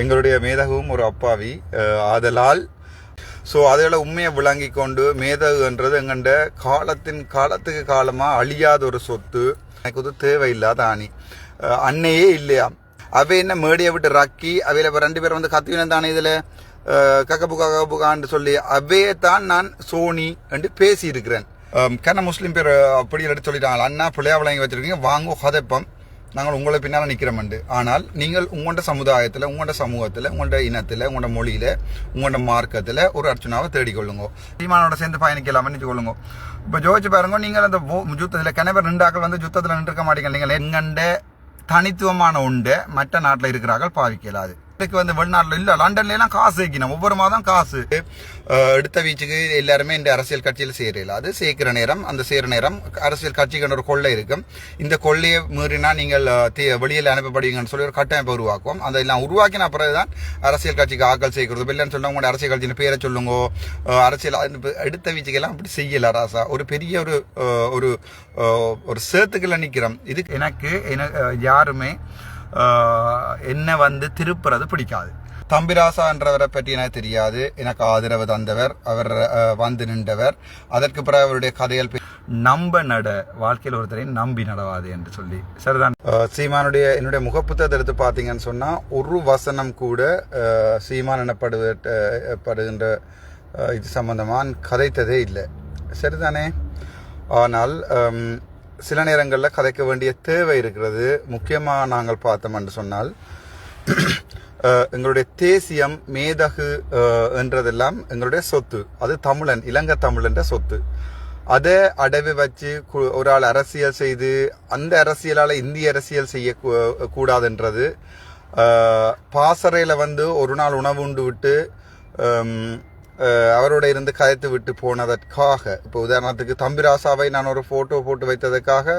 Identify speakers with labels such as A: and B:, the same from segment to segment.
A: எங்களுடைய மேதகவும் ஒரு அப்பாவி ஆதலால் அதில் உண்மையை விளங்கி கொண்டு மேதகுன்றது எங்கண்ட காலத்துக்கு காலமாக அழியாத ஒரு சொத்து. எனக்கு வந்து தேவையில்லாத ஆணி அன்னையே இல்லையா. அவை என்ன மேடியை விட்டு ரக்கி அவையில் இப்போ 2 பேர் வந்து கத்துவினம் தானே இதில் கக்கபுகான்னு சொல்லி அவையே தான் நான் சோனி என்று பேசியிருக்கிறேன். கன முஸ்லீம் பேர் அப்படி எடுத்து சொல்லிட்டாங்க, அண்ணா பிள்ளையா விளங்கி வச்சிருக்கீங்க வாங்க கதைப்பம் நாங்கள் உங்களை பின்னால் நிற்கிறோம்ண்டு. ஆனால் நீங்கள் உங்களோட சமுதாயத்தில், உங்களோட சமூகத்தில், உங்களோட இனத்தில், உங்களோட மொழியில், உங்களோட மார்க்கத்தில் ஒரு அர்ச்சனாவை தேடிக்கொள்ளுங்க. சீமானோட சேர்ந்து பயணிக்கலாம்னு நினைச்சுக்கொள்ளுங்க. இப்போ ஜோதிச்சு பாருங்க, நீங்கள் அந்த யுத்தத்தில் கிணவர் 2 ஆக்கள் வந்து யுத்தத்தில் நின்றுருக்க மாட்டீங்க. நீங்கள் எங்கண்ட தனித்துவமான உண்டை மற்ற நாட்டில் இருக்கிறார்கள் பாவிக்கலாது. வந்து வெளிநாட்டில் இல்லை, லண்டன்ல எல்லாம் காசு வைக்கணும், ஒவ்வொரு மாதம் காசு எடுத்த வீச்சுக்கு எல்லாருமே இந்த அரசியல் கட்சியில் சேரல. அது சேர்க்கிற நேரம், அந்த சேர நேரம் அரசியல் கட்சிக்கு ஒரு கொள்ளை இருக்கும். இந்த கொள்ளையை மீறினா நீங்கள் வெளியில் அனுப்பப்படுவீங்கன்னு சொல்லி ஒரு கட்டமைப்பை உருவாக்கும். அதை எல்லாம் உருவாக்கின பிறகுதான் அரசியல் கட்சிக்கு ஆக்கள் சேர்க்கிறது. இல்லைன்னு சொல்ல உங்களோட அரசியல் கட்சியின் பேரை சொல்லுங்க. அரசியல் எடுத்த வீச்சுக்கெல்லாம் அப்படி செய்யல. ராசா ஒரு பெரிய ஒரு சேத்துக்குள்ள நிற்கிறோம். இதுக்கு எனக்கு யாருமே என்ன வந்து திருப்புறது பிடிக்காது. தம்பிராசா என்றவரை பற்றி எனக்கு தெரியாது. எனக்கு ஆதரவு தந்தவர், அவர் வந்து நின்றவர். அதற்கு பிறகு அவருடைய கதைகள் நம்ப நட வாழ்க்கையில் ஒருத்தரை நம்பி நடவாது என்று சொல்லி சரிதான். சீமானுடைய என்னுடைய முகப்புத்தகத்தை எடுத்து பார்த்தீங்கன்னு சொன்னால் ஒரு வசனம் கூட சீமான் எனப்படுகின்ற இது சம்பந்தமாக கதைத்ததே இல்லை. சரிதானே? ஆனால் சில நேரங்களில் கதைக்க வேண்டிய தேவை இருக்கிறது. முக்கியமாக நாங்கள் பார்த்தோம் என்று சொன்னால் எங்களுடைய தேசியம் மேதகு என்றதெல்லாம் எங்களுடைய சொத்து. அது தமிழன், இலங்கை தமிழன்ற சொத்து. அதை அடவி வச்சு ஒரு ஆள் அரசியல் செய்து அந்த அரசியலால் இந்திய அரசியல் செய்ய கூடாதுன்றது, பாசறையில் வந்து ஒரு நாள் உணவு உண்டு விட்டு அவரோட இருந்து கயத்து விட்டு போனதற்காக, இப்போ உதாரணத்துக்கு தம்பிராசாவை நான் ஒரு ஃபோட்டோ போட்டு வைத்ததற்காக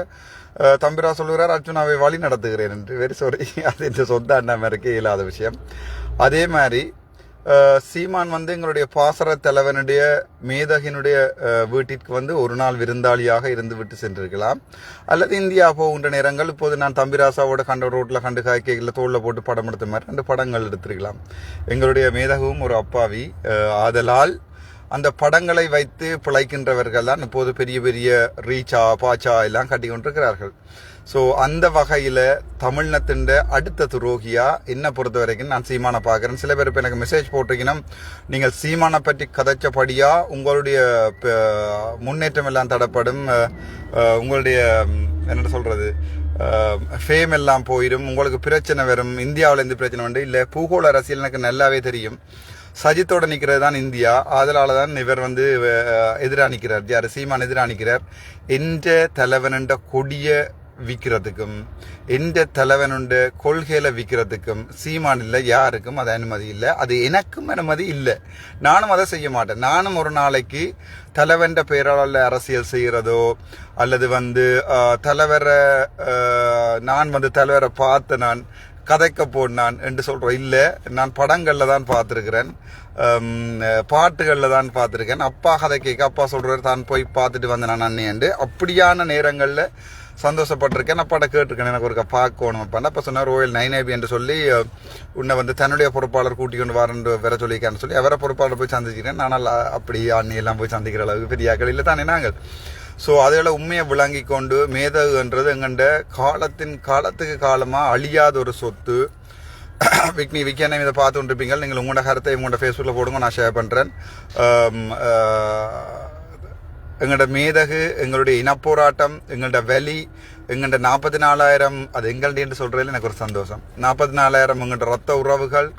A: தம்பிராசா சொல்கிறார் அர்ஜுனாவை வழி நடத்துகிறேன் என்று. வெரி சாரி, அது இந்த சொந்த அண்ணாம இருக்கே இல்லாத விஷயம். அதே மாதிரி சீமான் வந்து எங்களுடைய பாசற தலைவனுடைய மேதகினுடைய வீட்டிற்கு வந்து ஒரு நாள் விருந்தாளியாக இருந்து விட்டு சென்றிருக்கலாம். அல்லது இந்தியா போகின்ற நேரங்கள் இப்போது நான் தம்பிராசாவோட கண்ட ரோட்டில் கண்டு காய்க்கைகளில் தோளில் போட்டு படம் எடுத்த மாதிரி 2 படங்கள் எடுத்திருக்கலாம். எங்களுடைய மேதகவும் ஒரு அப்பாவி ஆதலால் அந்த படங்களை வைத்து பிழைக்கின்றவர்கள் தான் இப்போது பெரிய பெரிய ரீச்சா பாச்சா எல்லாம் கட்டி கொண்டிருக்கிறார்கள். அந்த வகையில் தமிழ்நத்தின் அடுத்த துரோகியா என்னை பொறுத்த வரைக்கும் நான் சீமானை பார்க்குறேன். சில பேர் இப்போ எனக்கு மெசேஜ் போட்டிருக்கீங்கன்னா, நீங்கள் சீமானை பற்றி கதைச்சபடியா உங்களுடைய முன்னேற்றம் எல்லாம் தடப்படும், உங்களுடைய என்ன சொல்கிறது ஃபேம் எல்லாம் போயிடும், உங்களுக்கு பிரச்சனை வரும், இந்தியாவிலேருந்து பிரச்சனை வந்து இல்லை. பூகோள அரசியல் எனக்கு நல்லாவே தெரியும். சஜித்தோட நிற்கிறது தான் இந்தியா. அதனால தான் இவர் வந்து எதிராக நிற்கிறார். யார்? சீமான் எதிராக நிற்கிறார். எந்த தலைவனுண்ட கொடிய விற்கிறதுக்கும் எந்த தலைவனுண்ட கொள்கையில விற்கிறதுக்கும் சீமான் இல்லை, யாருக்கும் அது அனுமதி இல்லை. அது எனக்கும் அனுமதி இல்லை. நானும் அதை செய்ய மாட்டேன். நானும் ஒரு நாளைக்கு தலைவன்ற பெயரால் அரசியல் செய்கிறதோ அல்லது வந்து நான் வந்து தலைவரை பார்த்து நான் கதைக்க போனான் என்று சொல்கிறோம். இல்லை, நான் படங்களில் தான் பார்த்துருக்கிறேன், பாட்டுகளில் தான் பார்த்துருக்கேன். அப்பா கதை கேட்க அப்பா சொல்கிறார் தான் போய் பார்த்துட்டு வந்தேன் நான் அண்ணேண்டு. அப்படியான நேரங்களில் சந்தோஷப்பட்டிருக்கேன். அப்பாட்ட கேட்டிருக்கேன், எனக்கு ஒரு பார்க்கணும் அப்பான்னு. அப்போ சொன்னார் ரோயல் 9AB என்று சொல்லி உன்னை வந்து தன்னுடைய பொறுப்பாளர் கூட்டி கொண்டு வரன்னு வர சொல்லியிருக்கான்னு சொல்லி அவரை பொறுப்பாளர் போய் சந்திச்சிக்கிறேன். நானால் அப்படி அண்ணியெல்லாம் போய் சந்திக்கிற அளவுக்கு பெரிய ஆக்கள் இல்லை தானே நாங்கள். அதில் உண்மையை விளங்கி கொண்டு மேதகுன்றது எங்கண்ட காலத்துக்கு காலமாக அழியாத ஒரு சொத்து. விக்கியான இதை பார்த்து கொண்டிருப்பீங்க. நீங்கள் உங்களோட கருத்தை உங்களோட ஃபேஸ்புக்கில் போடுங்க, நான் ஷேர் பண்ணுறேன். எங்களோட மேதகு, எங்களுடைய இனப்போராட்டம், எங்களோட வலி, எங்கள்ட 44,000 அது எங்கள்ட என்று சொல்கிறதுல எனக்கு ஒரு சந்தோஷம். 44,000 எங்கள்ட ரத்த உறவுகள்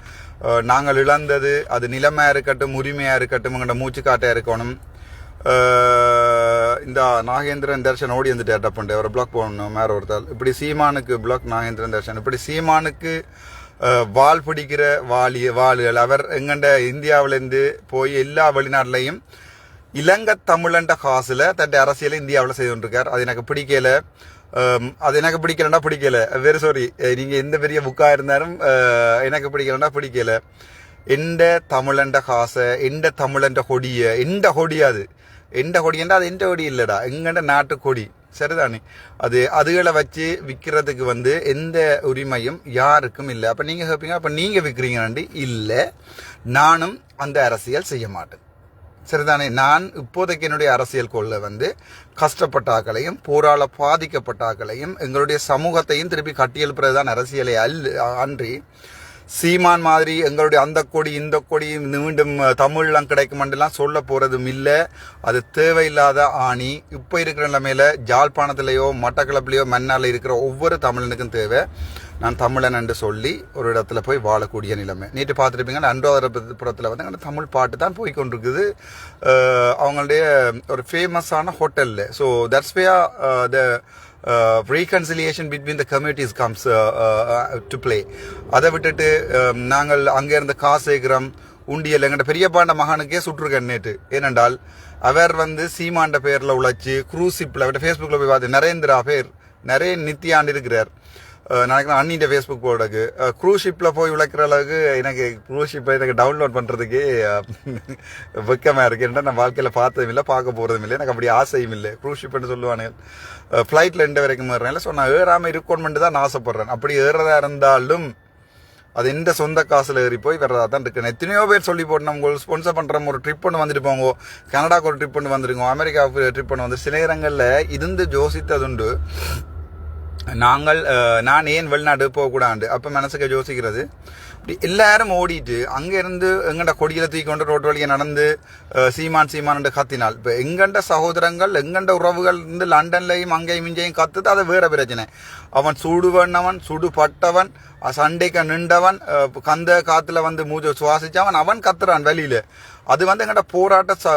A: நாங்கள் இழந்தது, அது நிலைமையாக இருக்கட்டும், உரிமையாக இருக்கட்டும், எங்கள்ட மூச்சுக்காட்டையாக இருக்கணும். இந்த நாகேந்திரன் தர்ஷன் ஓடி வந்துட்டு அட்டப்பண்டு அவரை பிளாக் போடணும் மேற ஒருத்தால். இப்படி சீமானுக்கு பிளாக் நாகேந்திரன் தர்ஷன், இப்படி சீமானுக்கு வால் பிடிக்கிற வாளுகள் அவர் எங்கண்ட இந்தியாவிலேருந்து போய் எல்லா வெளிநாட்டிலையும் இலங்கை தமிழண்ட காசுல தன்னுடைய அரசியலை இந்தியாவில் செய்து கொண்டிருக்கார். அது எனக்கு பிடிக்கல. அது எனக்கு பிடிக்கலன்னா பிடிக்கல, வெரி சாரி. நீங்கள் எந்த பெரிய புக்காக இருந்தாலும் எனக்கு பிடிக்கலன்னா பிடிக்கல. எந்த தமிழண்ட காசை, எந்த தமிழண்ட கொடியை, எந்த கொடியாது எந்த கொடியண்டா அது எந்த கொடி இல்லைடா, எங்கண்ட நாட்டு கொடி. சரிதானே. அதுகளை வச்சு விற்கிறதுக்கு வந்து எந்த உரிமையும் யாருக்கும் இல்லை. அப்போ நீங்கள் கேட்பீங்க, அப்போ நீங்கள் விற்கிறீங்கன்னு இல்லை, நானும் அந்த அரசியல் செய்ய மாட்டேன். சரிதானே. நான் இப்போதைக்கு என்னுடைய அரசியல் கொள்ள வந்து கஷ்டப்பட்டாக்களையும் போராள பாதிக்கப்பட்டாக்களையும் எங்களுடைய சமூகத்தையும் திருப்பி கட்டியெழுப்புறது தான் அரசியலை அன்றி சீமான் மாதிரி எங்களுடைய அந்த கொடி இந்த கொடி மீண்டும் தமிழ்லாம் கிடைக்குமெல்லாம் சொல்ல போகிறதும் இல்லை. அது தேவையில்லாத ஆணி. இப்போ இருக்கிற நிலைமையில் ஜாழ்ப்பாணத்திலேயோ மட்டக்களப்பிலையோ மன்னால இருக்கிற ஒவ்வொரு தமிழனுக்கும் தேவை நான் தமிழன் என்று சொல்லி ஒரு இடத்துல போய் வாழக்கூடிய நிலைமை. நேற்று பார்த்துருப்பீங்க, அனுராதபுரத்தில் வந்து அங்கே தமிழ் பாட்டு தான் போய் கொண்டிருக்குது அவங்களுடைய ஒரு ஃபேமஸான ஹோட்டலில். So that's way the reconciliation between the communities comes to play. அதை விட்டுட்டு நாங்கள் அங்கே இருந்து காசு சேர்க்கிறோம் உண்டியல். எங்கள்கிட்ட பெரியப்பாண்ட மகனுக்கே சுற்றுருக்கேன் நேற்று. ஏனென்றால் அவர் வந்து சீமாண்ட பேரில் உழைச்சி க்ரூசிப்பில் அவர்கிட்ட ஃபேஸ்புக்கில் போய் பார்த்து நரேந்திரா பேர் நிறைய நித்தியாண்டு இருக்கிறார். நினைக்கிறேன் அண்ணிட்ட ஃபேஸ்புக் போர்டுக்கு க்ரூஸ் ஷிப்பில் போய் உழைக்கிற அளவுக்கு எனக்கு க்ரூஸ் ஷிப்பை எனக்கு டவுன்லோட் பண்ணுறதுக்கே வெக்கமாக இருக்குது. ஏன்னா நான் வாழ்க்கையில் பார்த்ததும் இல்லை, பார்க்க போகிறதும் இல்லை, எனக்கு அப்படி ஆசையும் இல்லை. க்ரூஸ் ஷிப்னு சொல்லுவானே ஃப்ளைட்டில் எந்த வரைக்கும் ஏறுறேன் இல்லை. ஸோ நான் ஏறாமல் இருக்கணுமென்று தான் நான் ஆசைப்பட்றேன். அப்படி ஏறதா இருந்தாலும் அது எந்த சொந்த காசில் ஏறி போய் வர்றதா தான் இருக்கேன். எத்தனையோ பேர் சொல்லி போட்டு நம்ம உங்களுக்கு ஸ்பான்சர் பண்ணுறோம், ஒரு ட்ரிப் ஒன்று வந்துட்டு போங்க, கனடாவுக்கு ஒரு ட்ரிப் ஒன்று வந்துருங்க, அமெரிக்காவுக்கு ட்ரிப் ஒன்று வந்து சில இடங்களில் இருந்து யோசித்ததுண்டு. நான் ஏன் வெளிநாடு போகக்கூடாது அப்போ மனசுக்கு யோசிக்கிறது. இப்படி எல்லாரும் ஓடிட்டு அங்கேருந்து எங்கண்ட கொடியில் தூக்கி கொண்டு ரோட்டு வழியை நடந்து சீமான் கத்தினால் இப்போ எங்கண்ட சகோதரங்கள் எங்கண்ட உறவுகள் இருந்து லண்டன்லையும் அங்கேயும் இங்கேயும் கத்துது. அது வேற பிரச்சனை. அவன் சுடுவண்ணவன் சுடுபட்டவன் சண்டைக்கு நின்றவன் கந்த காத்துல வந்து மூஜ சுவாசிச்சவன் அவன் கத்துறான் வெளியில. அது வந்து எங்கட போராட்ட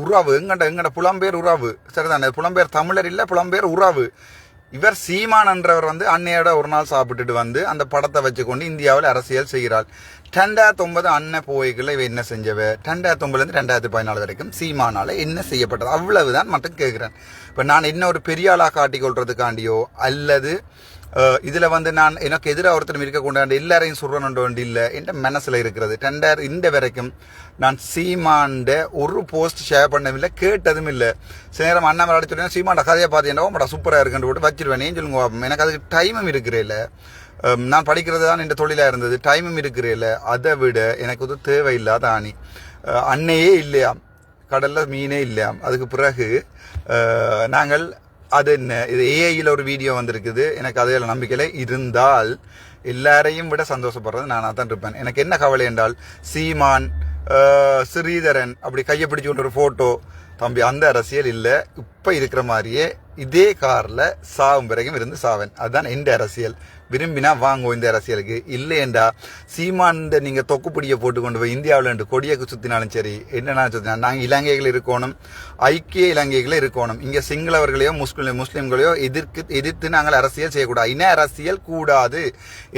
A: உறவு, எங்கட புலம்பெயர் உறவு. சரிதானே. புலம்பெயர் தமிழர் இல்லை, புலம்பெயர் உறவு. இவர் சீமான் என்றவர் வந்து அன்னையோட ஒரு நாள் சாப்பிட்டுட்டு வந்து அந்த படத்தை வச்சுக்கொண்டு இந்தியாவில் அரசியல் செய்கிறாள். 2009 அண்ணன் போய்களை இவ என்ன செஞ்சவ, 2009 2014 வரைக்கும் சீமானால என்ன செய்யப்பட்டது, அவ்வளவுதான் மட்டும் கேட்குறேன். இப்போ நான் என்ன ஒரு பெரிய ஆளாக காட்டிக்கொள்றதுக்காண்டியோ அல்லது இதில் வந்து நான் எனக்கு எதிராக ஒருத்தரும் இருக்கக்கூடாது எல்லாரையும் சொல்றேன்னு வேண்டி இல்லை. என் மனசில் இருக்கிறது 2000 இந்த வரைக்கும் நான் சீமாண்ட ஒரு போஸ்ட் ஷேர் பண்ணவும் இல்லை, கேட்டதும் இல்லை. சில நேரம் அண்ணா விளையாடி சொல்லுவேன், சீமாண்ட கதையை பார்த்தீங்கன்னா உங்களோட சூப்பராக இருக்குன்னு போட்டு வச்சிருவேன். ஏன் சொல்லுங்க, எனக்கு அதுக்கு டைமும் இருக்கிறேன். நான் படிக்கிறது தான் என் தொழிலாக இருந்தது, டைமும் இருக்கிறேன். அதை விட எனக்கு வந்து தேவையில்லாத ஆணி. அன்னையே இல்லையாம், கடலில் மீனே இல்லையாம். அதுக்கு பிறகு நாங்கள் அது என்ன இது ஏஐயில் ஒரு வீடியோ வந்திருக்குது. எனக்கு அதில் நம்பிக்கையில் இருந்தால் எல்லாரையும் விட சந்தோஷப்படுறது நானாக தான் இருப்பேன். எனக்கு என்ன கவலை என்றால் சீமான் ஸ்ரீதரன் அப்படி கையை பிடிச்சு கொண்டு ஒரு ஃபோட்டோ தம்பி அந்த அரசியல் இல்லை. இப்போ இருக்கிற மாதிரியே இதே காரில் சாவும் பிறகும் இருந்து சாவன். அதுதான் எந்த அரசியல். விரும்பினா வாங்குவோம் இந்த அரசியலுக்கு. இல்லையண்டா சீமான் நீங்கள் தொக்குப்பிடியை போட்டு கொண்டு போய் இந்தியாவில் கொடியக்கு சுற்றினாலும் சரி என்னென்ன சுற்றினாலும் நாங்கள் இலங்கைகள் இருக்கணும், ஐக்கிய இலங்கைகளே இருக்கணும். இங்கே சிங்களவர்களையோ முஸ்லீம்களையோ எதிர்த்து நாங்கள் அரசியல் செய்யக்கூடாது. இன அரசியல் கூடாது.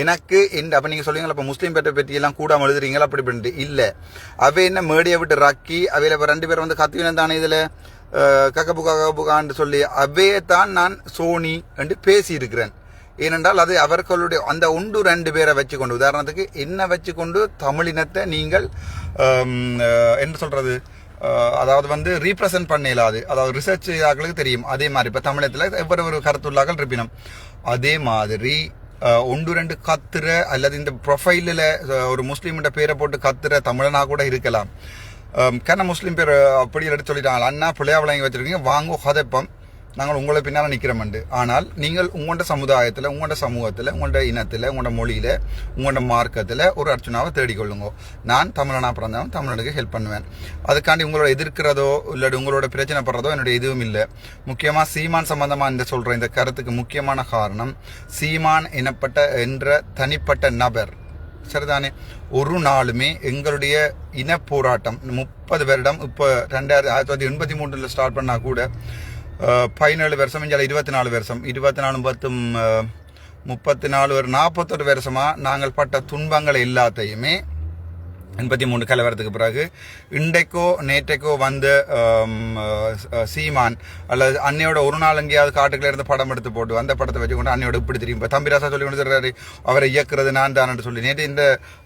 A: எனக்கு அப்போ நீங்கள் சொல்லுவீங்களா இப்போ முஸ்லீம் பேட்டை பற்றியெல்லாம் கூடாமல் எழுதுறீங்களா அப்படி பண்ணிட்டு இல்லை. அவை என்ன மேடையை விட்டு ரக்கி அவையில் இப்போ 2 பேர் வந்து கத்துவினம் தானே இதில் கக்கப்புக்கான்னு சொல்லி அவையே தான் நான் சோனி என்று பேசியிருக்கிறேன். ஏனென்றால் அது அவர்களுடைய அந்த 1-2 பேரை வச்சுக்கொண்டு, உதாரணத்துக்கு என்ன வச்சுக்கொண்டு தமிழினத்தை நீங்கள் என்ன சொல்றது, அதாவது வந்து ரீப்ரசன்ட் பண்ண இயலாது. அதாவது ரிசர்ச் ஆக்களுக்கு தெரியும். அதே மாதிரி இப்போ தமிழகத்தில் எவ்வளவு கருத்துள்ளாக்கள் இருப்பினும் அதே மாதிரி 1-2 கத்துற அல்லது இந்த ப்ரொஃபைலில் ஒரு முஸ்லீம்கிட்ட பேரை போட்டு கத்துற தமிழனாக கூட இருக்கலாம். கேன முஸ்லீம் பேர் அப்படி எடுத்து சொல்லிட்டாங்க, அண்ணா பிள்ளையா விளங்கி வச்சிருக்கீங்க வாங்க கதைப்பம் நாங்கள் உங்களை பின்னால் நிற்கிறோம்ண்டு. ஆனால் நீங்கள் உங்களோட சமுதாயத்தில் உங்களோட சமூகத்தில் உங்களோட இனத்தில் உங்களோட மொழியில் உங்களோட மார்க்கத்தில் ஒரு அர்ச்சனாவை தேடிக்கொள்ளுங்க. நான் தமிழனாக பிறந்தவன், தமிழனுக்கு ஹெல்ப் பண்ணுவேன். அதுக்காண்டி உங்களோட எதிர்க்கிறதோ இல்லாட்டி உங்களோட பிரச்சனை படுறதோ என்னுடைய எதுவும் இல்லை. முக்கியமாக சீமான் சம்பந்தமாக இந்த சொல்கிற இந்த கருத்துக்கு முக்கியமான காரணம் சீமான் என்ற தனிப்பட்ட நபர். சரிதானே. ஒரு நாளுமே எங்களுடைய இன போராட்டம் 30 வருடம் இப்போ 1983 ஸ்டார்ட் பண்ணால் கூட 17 வருஷம் 24 வருஷம் 24 34 ஒரு 41 வருஷமாக நாங்கள் பட்ட துன்பங்கள் எல்லாத்தையுமே 83 கலவரத்துக்கு பிறகு இன்றைக்கோ நேற்றைக்கோ வந்த சீமான் அல்லது அன்னையோட ஒரு நாள் எங்கேயாவது காட்டுக்குள்ள இருந்து படம் எடுத்து போட்டு அந்த படத்தை வச்சுக்கொண்டு அன்னையோட இப்படி தெரியும். இப்போ தம்பிராசா சொல்லி கொண்டு சொல்றாரு அவரை இயக்குறது நான் தான் சொல்லி. நேற்று இந்த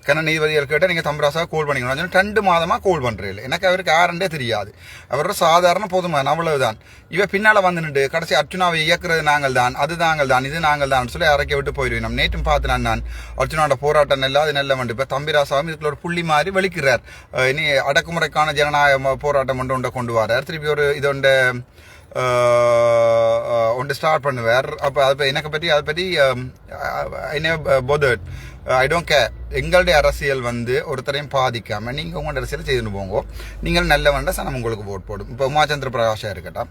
A: கன நீதிபதிகள் கேட்டால் நீங்கள் தம்பிராசா கோல் பண்ணிக்கணும். 2 மாதமாக கோல் பண்ணுறீங்க. எனக்கு அவருக்கு யாருன்றே தெரியாது. அவரோட சாதாரண பொதுமகன் அவ்வளவுதான். இவ பின்னால் வந்து நின்று கடைசி அர்ச்சுனாவை இயக்குறது நாங்கள் தான், அது நாங்கள் தான், இது நாங்கள் தான் சொல்லி அரைக்க விட்டு போயிடுவேன். நம்ம நேற்றும் பார்த்து நான் அர்ச்சுனாவோட போராட்டம் நல்லா அது நல்ல வந்து இப்போ தம்பிராசாவும் இதுக்குள்ள ஒரு புள்ளி மாதிரி வெளிக்கிறார். இனி அடக்குமுறைக்கான ஜனநாயக போராட்டம் ஒன்று கொண்டு வரார். திருப்பி ஒரு இது ஒன்று ஸ்டார்ட் பண்ணுவார். அப்போ அதை எனக்கு பற்றி அதை பற்றி என்ன போதட் ஐ டோன்ட் கேர். எங்களுடைய அரசியல் வந்து ஒருத்தரையும் பாதிக்காம நீங்கள் உங்களோட அரசியல் செய்துன்னு போங்க. நீங்கள் நல்ல வேண்டாம் சனம் உங்களுக்கு ஓட் போடும். இப்போ உமாச்சந்திர பிரகாஷா இருக்கட்டும்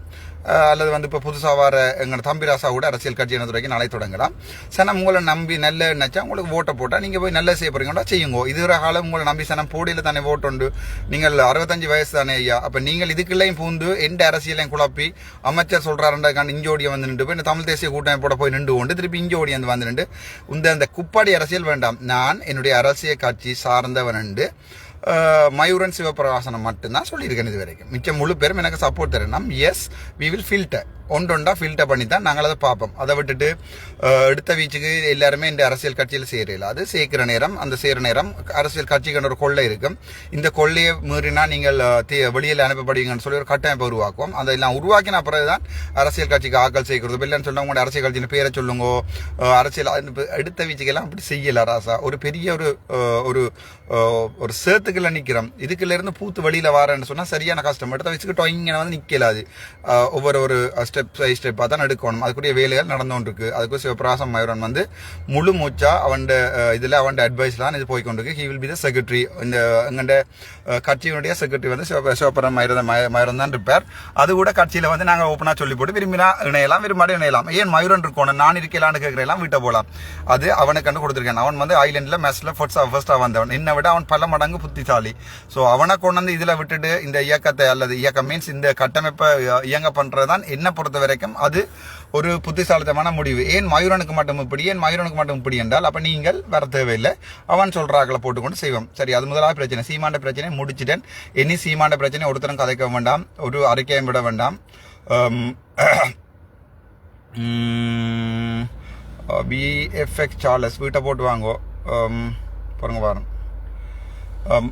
A: அல்லது வந்து இப்போ புதுசாக வர எங்களோட தம்பிராசா கூட அரசியல் கட்சி என்ன துறைக்கு நாளை தொடங்கலாம். சனம் உங்களை நம்பி நல்ல நினச்சா உங்களுக்கு ஓட்டை போட்டால் நீங்கள் போய் நல்ல செய்ய போறீங்களா செய்யுங்க. இது காலம் உங்களை நம்பி சனம் போடியில் தானே ஓட்டு உண்டு. நீங்கள் 65 வயசு தானே ஐயா. அப்போ நீங்கள் இதுக்குள்ளேயும் பூந்து எந்த அரசியலையும் குழப்பி அமைச்சர் சொல்கிறாருண்டாக்கான இஞ்சோடியை வந்து நின்று போய் இந்த தமிழ் தேசிய கூட்டமைப்போட போய் நின்று கொண்டு திருப்பி இஞ்சோடி வந்து நின்று இந்த குப்பாடி அரசியல் வேண்டாம். நான் என்னுடைய அரசியல் கட்சி சார்ந்தவன் என்று மயூரன் சிவபிரகாசனம் மட்டும்தான் சொல்லியிருக்கேன் இது வரைக்கும். மிச்சம் முழு பேரும் எனக்கு சப்போர்ட் தரணும். எஸ் வி வில் ஃபில்டர் ஒன்றொண்டா ஃபில்டர் பண்ணி தான் நாங்கள் அதை பார்ப்போம். அதை விட்டுட்டு எடுத்த வீச்சுக்கு எல்லாருமே இந்த அரசியல் கட்சியில் சேரல. அது சேர்க்கிற நேரம் அந்த சேர நேரம் அரசியல் கட்சிக்கான ஒரு கொள்ளை இருக்கும். இந்த கொள்ளையை மீறினா நீங்கள் வெளியில் அனுப்பப்படுவீங்கன்னு சொல்லி ஒரு கட்டமைப்பை உருவாக்குவோம். அதெல்லாம் உருவாக்கின பிறகுதான் அரசியல் கட்சிக்கு ஆக்கள் சேர்க்கிறது. இல்லைன்னு சொன்னா உங்களோட அரசியல் கட்சியின் பேரை சொல்லுங்க. அரசியல் எடுத்த வீச்சுக்கெல்லாம் அப்படி செய்யல ராசா. ஒரு பெரிய ஒரு ஒரு சேத்துக்குள்ள நிற்கிறோம். இதுக்குள்ள இருந்து பூத்து வெளியில வாரேன்னு சொன்னா சரியான கஷ்டம். எடுத்த வச்சுக்கிட்டோம் இங்கே வந்து நிக்கலாது. ஒவ்வொரு ஸ்டெப்பாக தான் எடுக்கணும். அதுக்குரிய வேலைகள் நடந்து கொண்டு இருக்கு. அதுக்கு சிவபிரகாசம் மயூரன் வந்து முழு மூச்சா அவன் இதில் அவன் அட்வைஸ்லாம் இது போய்கொண்டிருக்கு. He will be the secretary. இந்த எங்கள்ட கட்சியினுடைய செக்ரட்டரி வந்து சிவபுரம் மயூரன் தான் இருப்பார். அது கூட கட்சியில் வந்து நாங்கள் ஓப்பனாக சொல்லி போட்டு விரும்பினா இணையலாம், விரும்பாடி இணையலாம். ஏன் மயூரன் இருக்கணும் நான் இருக்கலான்னு கேட்கறேன் வீட்டை போகலாம். அது அவனுக்கு கண்டு கொடுத்துருக்கேன். அவன் வந்து ஐலண்டில் மெஸ்ல ஃபர்ஸ்டாக வந்தவன். என்னை விட அவன் பல மடங்கு புத்திசாலி. ஸோ அவனை கொண்டு வந்து இதில் விட்டுட்டு இந்த இயக்கத்தை அல்லது இயக்கம் மீன்ஸ் இந்த கட்டமைப்பை இயங்க பண்ணுறது தான் என்ன பொறுத்த வரைக்கும் அது ஒரு புத்திசாலித்தமான முடிவு. ஏன் மயூரனுக்கு மட்டும் இப்படி என்றால் அப்ப நீங்கள் வர தேவையில்லை. அவன் சொல்றாக்களை போட்டுக்கொண்டு செய்வோம். சரி, அது முதலாவது பிரச்சனை. சீமாண்ட பிரச்சனை முடிச்சிட்டேன். இனி சீமாண்ட பிரச்சனை ஒருத்தரும் கதைக்க வேண்டாம், ஒரு அறிக்கையும் விட வேண்டாம். பிஎஃப்எக்ஸ் சார்லஸ் வீட்டை போட்டு வாங்கோ பாருங்க வாரம்.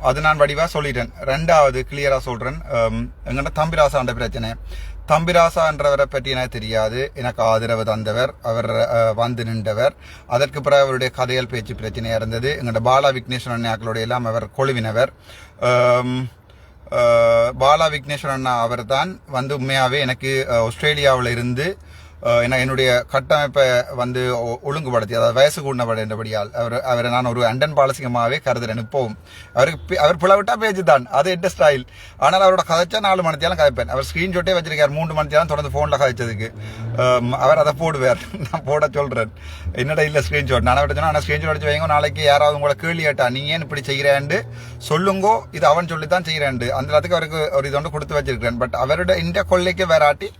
A: அது நான் வடிவா சொல்லிட்டேன். 2வது கிளியரா சொல்றேன். எங்கள்கிட்ட தம்பிராசாண்ட பிரச்சனை. தம்பிராசான்றவரை பற்றி எனக்கு தெரியாது. எனக்கு ஆதரவு தந்தவர், அவர் வந்து நின்றவர். அதற்கு பிறகு அவருடைய கதையல் பேச்சு பிரச்சனையா இருந்தது. எங்கள்ட பாலா விக்னேஸ்வரன் அண்ணாக்களோட எல்லாம் அவர் கொழுவினவர். பாலா விக்னேஸ்வரன் அண்ணா அவர் தான் வந்து உண்மையாவே எனக்கு ஆஸ்திரேலியாவில் இருந்து என்னுடைய கட்டமைப்பை வந்து ஒழுங்குபடுத்தி, அதாவது வயசு கூடினபடியால் அவரை நான் ஒரு அண்டன் பாலசிங்கமாகவே கருதுறேன். இப்போவும் அவர் பிளவிட்டா பேச்சு தான், அது எட்ட ஸ்டைல். ஆனால் அவரோட கதைச்சா 4 மணித்தியாலும் கதைப்பேன். அவர் ஸ்கிரீன்ஷாட்டே வச்சிருக்கார் 3 மணித்தியாலும் தொடர்ந்து ஃபோனில் கதைச்சதுக்கு. அவர் அதை போடுவார், நான் போட சொல்கிறேன். என்னடா இல்லை ஸ்கிரீன்ஷாட் நான் அவர்கிட்ட சொன்னால் ஆனால் ஸ்கிரீன்ஷாட் அடிச்சு வைங்க. நாளைக்கு யாராவது உங்களை கேள்வி கேட்டா நீ ஏன் இப்படி செய்கிறேன்னு சொல்லுங்கோ, இது அவன் சொல்லித்தான் செய்கிறேன். அந்த இடத்துக்கு அவருக்கு ஒரு இது ஒன்று கொடுத்து வச்சிருக்கிறேன். பட் அவரோட இந்த கொள்ளைக்கு வேறாட்டி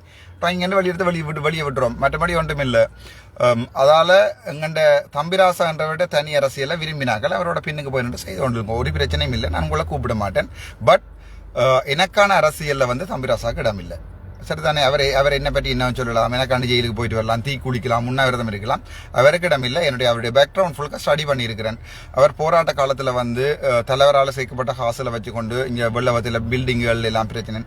A: இங்கே வெளியே விட்டுறோம். மற்றபடி ஒன்றும் இல்லை. அதால எங்கண்ட தம்பிராசா என்றவர்கிட்ட தனி அரசியலை விரும்பினாக்கள் அவரோட பின்னுக்கு போயிட்டு செய்து கொண்டிருக்கோம். ஒரு பிரச்சனையும் இல்லை. நான் உங்களை கூப்பிட மாட்டேன். பட் எனக்கான அரசியலில் வந்து தம்பிராசாவுக்கு இடம் இல்லை. சரிதானே? அவர் என்ன பற்றி என்ன சொல்லலாம், எனக்காண்டு ஜெயிலுக்கு போயிட்டு வரலாம், தீ குளிக்கலாம், உண்ணாவிரதம் இருக்கலாம். அவருக்கு இடம் இல்லை. அவருடைய பேக்ரவுண்ட் ஃபுல்லாக ஸ்டடி பண்ணியிருக்கிறேன். அவர் போராட்ட காலத்தில் வந்து தலைவரால் சேர்க்கப்பட்ட ஹாஸ்டலை வச்சுக்கொண்டு இங்கே வெள்ளவத்தில் பில்டிங்குகள் எல்லாம் பிரச்சனை.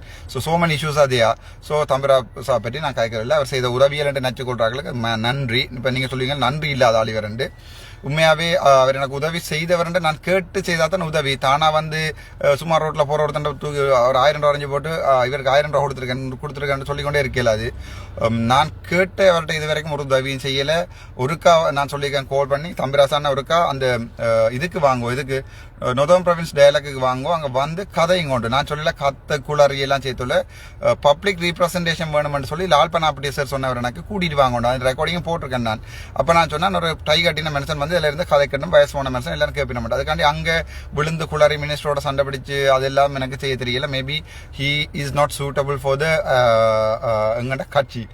A: ஸோ மெனி இஷ்யூஸ் அதையா. ஸோ தம்பிராசா பற்றி நான் கேட்கவில்லை. அவர் செய்த உறவியல் என்று நச்சு கொள்றாங்களுக்கு நன்றி. இப்போ நீங்கள் சொல்லுவீங்க நன்றி இல்லாத ஆளிவர். உண்மையாவே அவர் எனக்கு உதவி செய்தவர் நான் கேட்டு செய்தாதான் உதவி. தானா வந்து சும்மா ரோட்ல போற ஒருத்தன் ஒரு 1000 ரூபா அரைஞ்சு போட்டு இவருக்கு 1000 ரூபா கொடுத்துருக்கேன்னு சொல்லிக்கொண்டே இருக்கல. அது நான் கேட்டு அவர்கிட்ட இது வரைக்கும் ஒரு உதவியும் செய்யல. ஒருக்கா நான் சொல்லியிருக்கேன் கால் பண்ணி, தம்பிராசான ஒருக்கா அந்த இதுக்கு வாங்குவோம், இதுக்கு நொதம் ப்ரொவின்ஸ் டயலாக்கு வாங்குவோம், அங்கே வந்து கதையும் கொண்டு நான் சொல்லல கத்த குளறியெல்லாம் சேர்த்துல பப்ளிக் ரீப்ரசன்டேஷன் வேணும்னு சொல்லி லால்பனாப்பட்டி சார் சொன்னவர் எனக்கு கூட்டிட்டு வாங்கணும். அந்த ரெக்கார்டிங்கும் போட்டிருக்கேன் நான். அப்போ நான் சொன்னேன் ஒரு டை கட்டின மனுஷன் வந்து இதில் இருந்து கதை கட்டணும், வயசு போன மனுஷன் எல்லாரும் கேட்பின மாட்டேன். அதுக்காண்டி அங்கே விழுந்து குளறி மினிஸ்டரோட சண்டை பிடிச்சு அதெல்லாம் எனக்கு செய்ய தெரியல. Maybe he is not suitable for the எங்கள்ட கட்சி.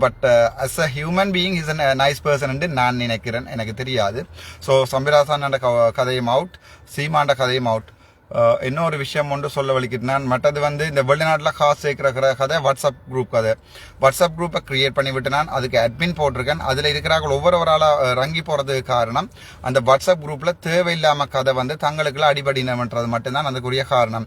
A: But as a human being is a nice person என்று நான் நினைக்கிறேன். எனக்கு தெரியாது. ஸோ சம்பிராசான கதையும் அவுட், சீமாண்ட கதையும் அவுட். இன்னொரு விஷயம் ஒன்று சொல்ல வலிக்கிட்டு நான் மற்றது வந்து இந்த வெளிநாட்டில் காசு சேர்க்கிற கதை வாட்ஸ்அப் குரூப் கதை. வாட்ஸ்அப் குரூப்பை கிரியேட் பண்ணி விட்டு நான் அதுக்கு அட்மின் போட்டிருக்கேன். அதில் இருக்கிறார்கள் ஒவ்வொருவரால் ரங்கி போகிறதுக்கு காரணம் அந்த வாட்ஸ்அப் குரூப்பில் தேவையில்லாமல் கதை வந்து தங்களுக்குள்ள அடிபடினன்றது மட்டும்தான் அதுக்குரிய காரணம்.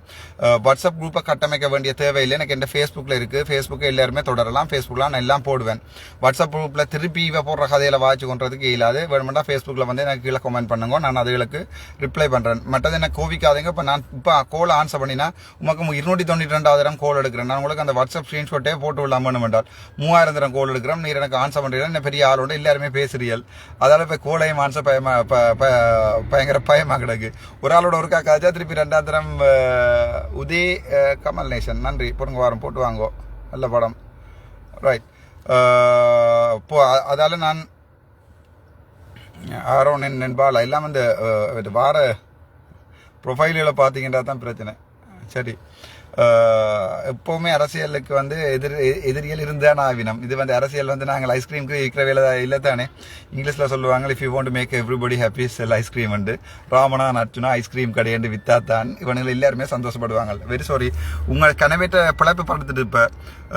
A: வாட்ஸ்அப் குரூப்பை கட்டமைக்க வேண்டிய தேவையில்லை. எனக்கு என் ஃபேஸ்புக்கில் இருக்குது. ஃபேஸ்புக்கை எல்லாருமே தொடரலாம். ஃபேஸ்புக்கில் நான் எல்லாம் போடுவேன். வாட்ஸ்அப் குரூப்பில் திருப்பி இவ போடுற கதையில் வாட்சி கொண்டதுக்கு இல்லாது வேணுமெண்டா ஃபேஸ்புக்கில் வந்து எனக்கு கீழே கமெண்ட் பண்ணுங்க. நான் அதுகளுக்கு ரிப்ளை பண்ணுறேன். மற்றது எனக்கு கோவிக்காதீங்க. இப்போ நான் இப்போ கோலை ஆன்சர் பண்ணினா உமக்கு 292,000 கோல் எடுக்கிறேன். நான் உங்களுக்கு அந்த வாட்ஸ்அப் ஸ்க்ரீன்ஷாட்டே போட்டு விடலாமனு வேண்டால் 3000 கோல் எடுக்கிறேன். நீர் எனக்கு ஆன்சர் பண்ணுறீங்க. என்ன பெரிய ஆளோட எல்லாருமே பேசுறீர்கள். அதால் இப்போ கோலையும் ஆன்சர் பயங்கர பயமாக கிடக்கு. ஒரு ஆளோட ஒரு காக்கா திருப்பி 2000 உதே கமல் நேசன் நன்றி பொருங்க வாரம் போட்டு வாங்கோ. நல்ல படம் ரைட். இப்போ அதால் நான் ஆரோ நண்பால் எல்லாம் அந்த வார ப்ரொஃபைல்களை பார்த்தீங்கன்னா தான் பிரச்சனை. சரி, எப்போவுமே அரசியலுக்கு வந்து எதிரிகள் இருந்தான் ஆவினம். இது வந்து அரசியல் வந்து நாங்கள் ஐஸ்கிரீமுக்கு இருக்கிற வேலை இல்லை தானே. இங்கிலீஷில் சொல்லுவாங்க, if you want to make everybody happy sell ice cream வந்து ராமனா நச்சுனா ஐஸ்கிரீம் கடையண்டு வித்தாத்தான் இவனுங்கள் எல்லாருமே சந்தோஷப்படுவாங்க. வெரி சாரி, உங்கள் கனவேற்ற பிழைப்பு படுத்துட்டு இப்போ